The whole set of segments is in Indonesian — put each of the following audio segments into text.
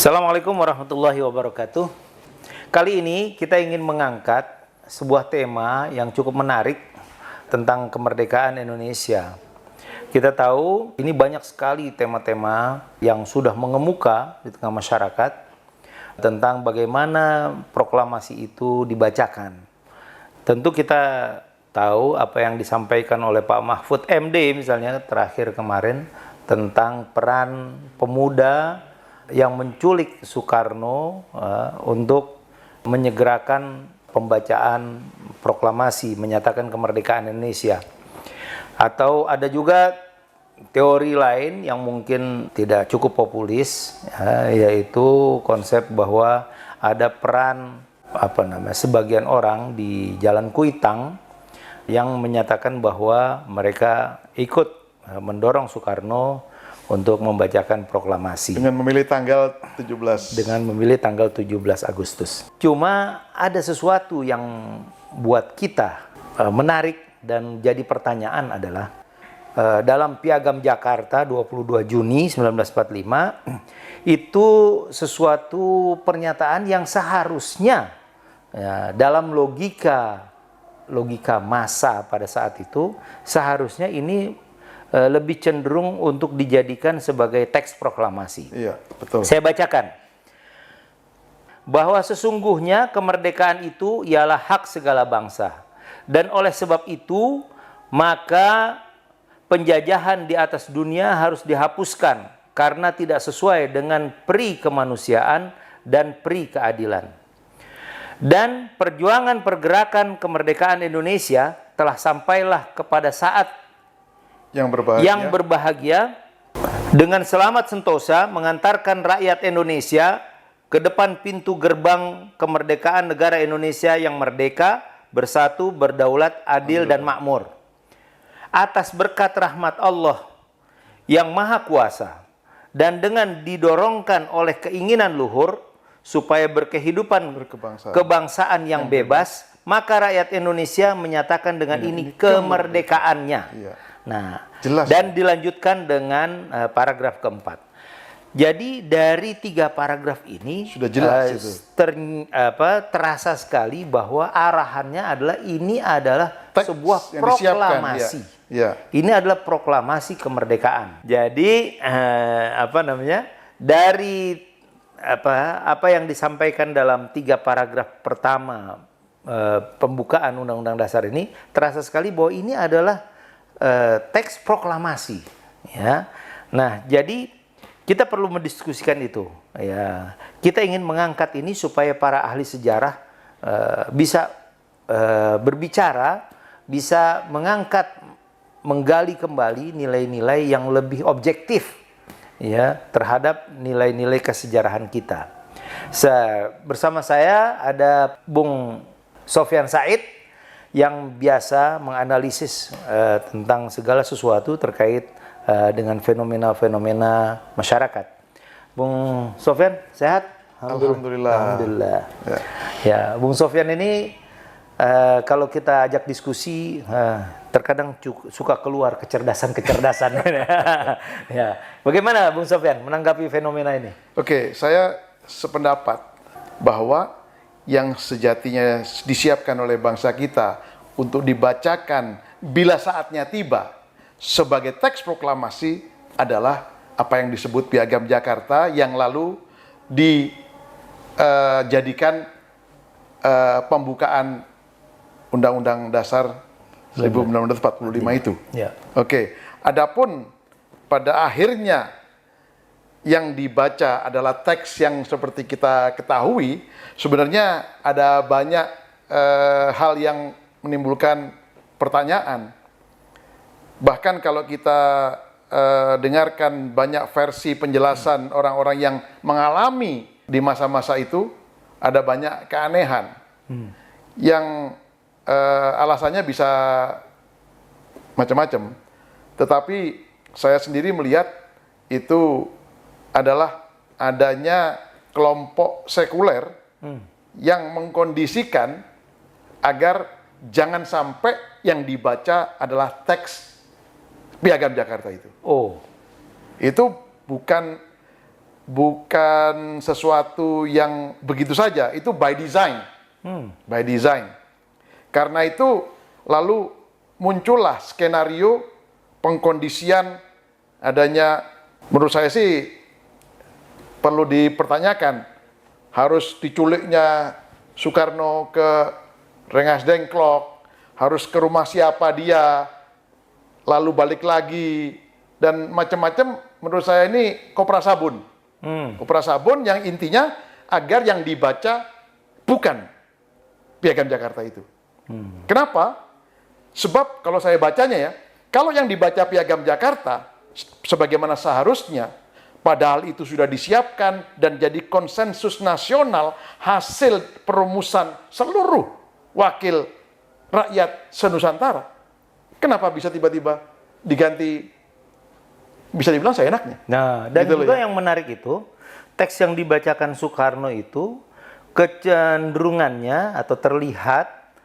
Assalamualaikum warahmatullahi wabarakatuh. Kali ini kita ingin mengangkat sebuah tema yang cukup menarik tentang kemerdekaan Indonesia. Kita tahu ini banyak sekali tema-tema yang sudah mengemuka di tengah masyarakat tentang bagaimana proklamasi itu dibacakan. Tentu kita tahu apa yang disampaikan oleh Pak Mahfud MD misalnya terakhir kemarin tentang peran pemuda yang menculik Soekarno untuk menyegerakan pembacaan proklamasi menyatakan kemerdekaan Indonesia. Atau ada juga teori lain yang mungkin tidak cukup populis, yaitu konsep bahwa ada peran sebagian orang di Jalan Kuitang yang menyatakan bahwa mereka ikut mendorong Soekarno untuk membacakan proklamasi. Dengan memilih tanggal 17. Dengan memilih tanggal 17 Agustus. Cuma ada sesuatu yang buat kita menarik dan jadi pertanyaan adalah dalam Piagam Jakarta 22 Juni 1945 itu sesuatu pernyataan yang seharusnya dalam logika massa pada saat itu seharusnya ini lebih cenderung untuk dijadikan sebagai teks proklamasi. Iya, betul. Saya bacakan. Bahwa sesungguhnya kemerdekaan itu ialah hak segala bangsa. Dan oleh sebab itu, maka penjajahan di atas dunia harus dihapuskan karena tidak sesuai dengan peri kemanusiaan dan peri keadilan. Dan perjuangan pergerakan kemerdekaan Indonesia telah sampailah kepada saat yang berbahagia dengan selamat sentosa mengantarkan rakyat Indonesia ke depan pintu gerbang kemerdekaan negara Indonesia yang merdeka, bersatu, berdaulat, adil dan makmur. Atas berkat rahmat Allah yang Maha Kuasa dan dengan didorongkan oleh keinginan luhur supaya berkehidupan kebangsaan yang bebas, maka rakyat Indonesia menyatakan dengan ini kemerdekaannya. Iya. Nah, jelas, dan dilanjutkan dengan paragraf keempat. Jadi dari 3 paragraf ini sudah jelas itu. Terasa sekali bahwa arahannya adalah ini adalah teks sebuah proklamasi. Ya. Ini adalah proklamasi kemerdekaan. Jadi dari apa yang disampaikan dalam 3 paragraf pertama pembukaan Undang-Undang Dasar ini terasa sekali bahwa ini adalah teks proklamasi, ya. Nah, jadi kita perlu mendiskusikan itu, ya. Kita ingin mengangkat ini supaya para ahli sejarah bisa berbicara, bisa menggali kembali nilai-nilai yang lebih objektif, ya, terhadap nilai-nilai kesejarahan kita. Bersama saya ada Bung Sofyan Said yang biasa menganalisis tentang segala sesuatu terkait dengan fenomena-fenomena masyarakat. Bung Sofyan, sehat? Alhamdulillah. Alhamdulillah. Ya, Bung Sofyan ini kalau kita ajak diskusi terkadang suka keluar kecerdasan-kecerdasan. Ya. Bagaimana Bung Sofyan menanggapi fenomena ini? Oke, saya sependapat bahwa yang sejatinya disiapkan oleh bangsa kita untuk dibacakan bila saatnya tiba sebagai teks proklamasi adalah apa yang disebut Piagam Jakarta yang lalu dijadikan pembukaan Undang-Undang Dasar 1945 itu. Ya. Oke, adapun pada akhirnya yang dibaca adalah teks yang seperti kita ketahui, sebenarnya ada banyak hal yang menimbulkan pertanyaan. Bahkan kalau kita dengarkan banyak versi penjelasan orang-orang yang mengalami di masa-masa itu, ada banyak keanehan yang alasannya bisa macam-macam. Tetapi saya sendiri melihat itu adalah adanya kelompok sekuler yang mengkondisikan agar jangan sampai yang dibaca adalah teks Piagam Jakarta itu. Oh. Itu bukan bukan sesuatu yang begitu saja, itu by design. By design. Karena itu lalu muncullah skenario pengkondisian adanya, menurut saya sih perlu dipertanyakan, harus diculiknya Soekarno ke Rengas Dengklok, harus ke rumah siapa dia, lalu balik lagi, dan macam-macam. Menurut saya ini kopra sabun. Kopra sabun yang intinya agar yang dibaca bukan Piagam Jakarta itu. Kenapa? Sebab kalau saya bacanya ya, kalau yang dibaca Piagam Jakarta sebagaimana seharusnya, padahal itu sudah disiapkan dan jadi konsensus nasional hasil perumusan seluruh wakil rakyat senusantara. Kenapa bisa tiba-tiba diganti, bisa dibilang seenaknya? Nah, dan Gitu loh juga ya. yang menarik itu, teks yang dibacakan Soekarno itu kecenderungannya atau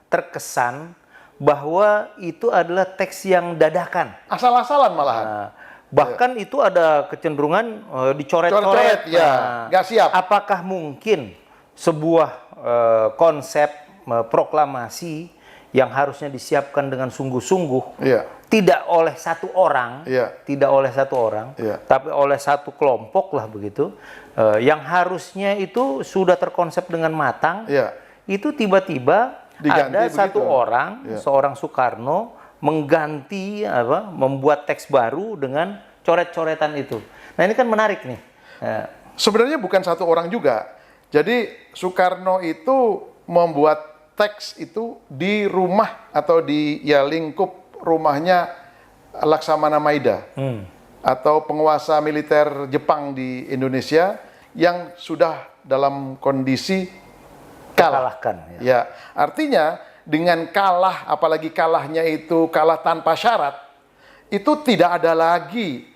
terkesan bahwa itu adalah teks yang dadakan. Asal-asalan malahan. Nah, bahkan itu ada kecenderungan dicoret-coret. Coret-coret, ya. Nggak siap. Apakah mungkin sebuah konsep proklamasi yang harusnya disiapkan dengan sungguh-sungguh, Iya. tidak oleh satu orang, Iya. tidak oleh satu orang, Iya. tapi oleh satu kelompok lah begitu, yang harusnya itu sudah terkonsep dengan matang, Iya. itu tiba-tiba Diganti ada satu begitu. orang, Iya. seorang Soekarno mengganti membuat teks baru dengan coret-coretan itu. Nah ini kan menarik nih. Sebenarnya bukan satu orang juga. Jadi Soekarno itu membuat teks itu di rumah atau di lingkup rumahnya Laksamana Maida atau penguasa militer Jepang di Indonesia yang sudah dalam kondisi kalah. Kalahkan. Ya, artinya dengan kalah, apalagi kalahnya itu kalah tanpa syarat, itu tidak ada lagi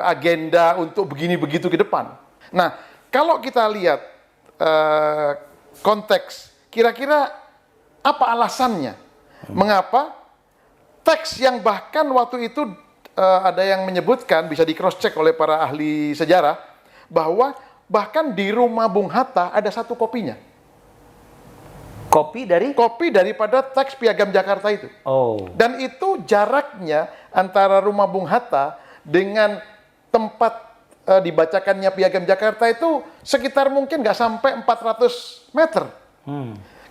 agenda untuk begini begitu ke depan. Nah, kalau kita lihat konteks, kira-kira apa alasannya? Mengapa teks yang bahkan waktu itu ada yang menyebutkan, bisa di cross check oleh para ahli sejarah, bahwa bahkan di rumah Bung Hatta ada satu kopinya. Kopi dari? Kopi daripada teks Piagam Jakarta itu. Oh. Dan itu jaraknya antara rumah Bung Hatta dengan tempat dibacakannya Piagam Jakarta itu sekitar mungkin nggak sampai 400 meter.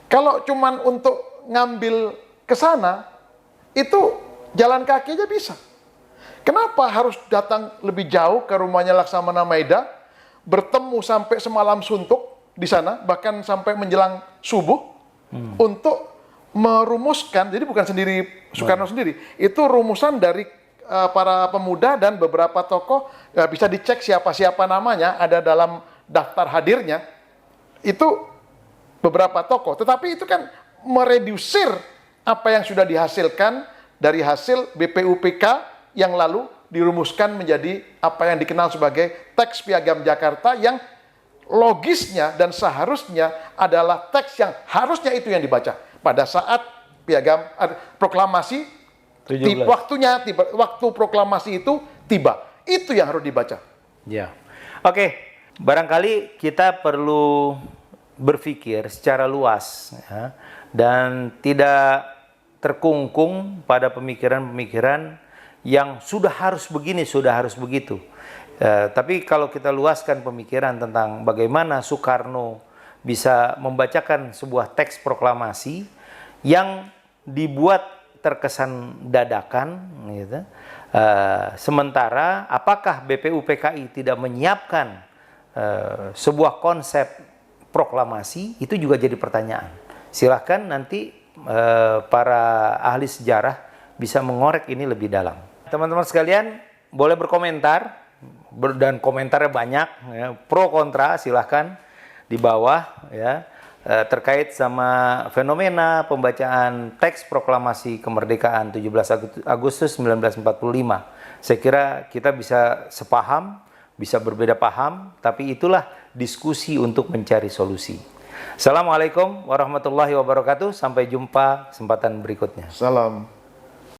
Kalau cuman untuk ngambil ke sana, itu jalan kaki aja bisa. Kenapa harus datang lebih jauh ke rumahnya Laksamana Maida, bertemu sampai semalam suntuk di sana, bahkan sampai menjelang subuh, untuk merumuskan, jadi bukan sendiri Soekarno sendiri, itu rumusan dari para pemuda dan beberapa tokoh, bisa dicek siapa-siapa namanya, ada dalam daftar hadirnya, itu beberapa tokoh. Tetapi itu kan meredusir apa yang sudah dihasilkan dari hasil BPUPK yang lalu dirumuskan menjadi apa yang dikenal sebagai teks Piagam Jakarta yang logisnya dan seharusnya adalah teks yang harusnya itu yang dibaca pada saat piagam proklamasi 17. waktu proklamasi itu tiba. Itu yang harus dibaca. Ya. Oke, barangkali kita perlu berpikir secara luas ya, dan tidak terkungkung pada pemikiran-pemikiran yang sudah harus begini, sudah harus begitu. Tapi kalau kita luaskan pemikiran tentang bagaimana Soekarno bisa membacakan sebuah teks proklamasi yang dibuat terkesan dadakan, gitu. Sementara apakah BPUPKI tidak menyiapkan sebuah konsep proklamasi, itu juga jadi pertanyaan. Silahkan nanti para ahli sejarah bisa mengorek ini lebih dalam. Teman-teman sekalian boleh berkomentar, dan komentarnya banyak, ya, pro kontra silahkan di bawah ya, terkait sama fenomena pembacaan teks proklamasi kemerdekaan 17 Agustus 1945. Saya kira kita bisa sepaham, bisa berbeda paham, tapi itulah diskusi untuk mencari solusi. Assalamualaikum warahmatullahi wabarakatuh. Sampai jumpa kesempatan berikutnya. Salam.